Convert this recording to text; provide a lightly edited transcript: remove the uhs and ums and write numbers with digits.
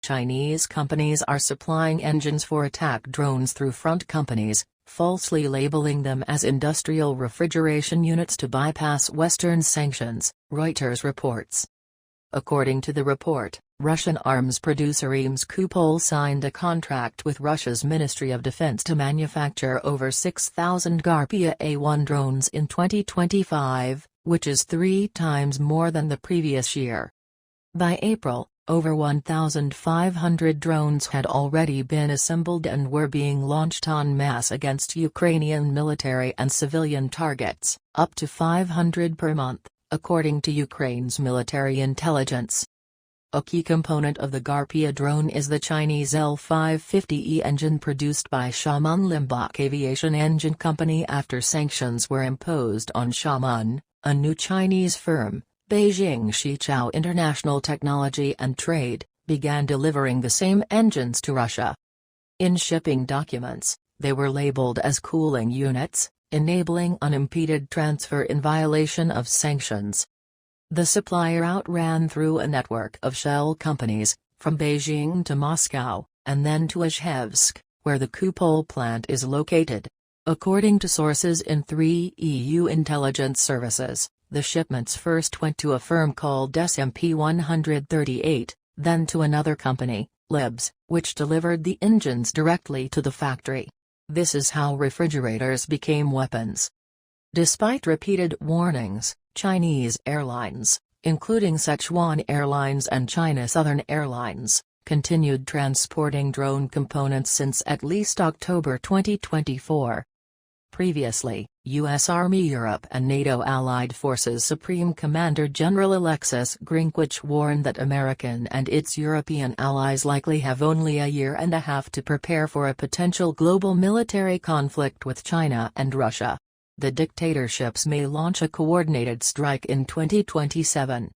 Chinese companies are supplying engines for attack drones through front companies, falsely labeling them as industrial refrigeration units to bypass Western sanctions, Reuters reports. According to the report, Russian arms producer Kupol signed a contract with Russia's Ministry of Defense to manufacture over 6,000 Garpia A1 drones in 2025, which is 3 times more than the previous year. By April, over 1,500 drones had already been assembled and were being launched en masse against Ukrainian military and civilian targets, up to 500 per month, according to Ukraine's military intelligence. A key component of the Garpia drone is the Chinese L-550E engine produced by Xiamen Limbach Aviation Engine Company after sanctions were imposed on Xiamen. A new Chinese firm, Beijing Shichao International Technology and Trade, began delivering the same engines to Russia. In shipping documents, they were labeled as cooling units, enabling unimpeded transfer in violation of sanctions. The supplier outran through a network of shell companies, from Beijing to Moscow, and then to Izhevsk, where the Kupol plant is located. According to sources in 3 EU intelligence services, the shipments first went to a firm called SMP-138, then to another company, Libs, which delivered the engines directly to the factory. This is how refrigerators became weapons. Despite repeated warnings, Chinese airlines, including Sichuan Airlines and China Southern Airlines, continued transporting drone components since at least October 2024. Previously, U.S. Army Europe and NATO Allied Forces Supreme Commander General Alexis Grinkwich warned that American and its European allies likely have only a year and a half to prepare for a potential global military conflict with China and Russia. The dictatorships may launch a coordinated strike in 2027.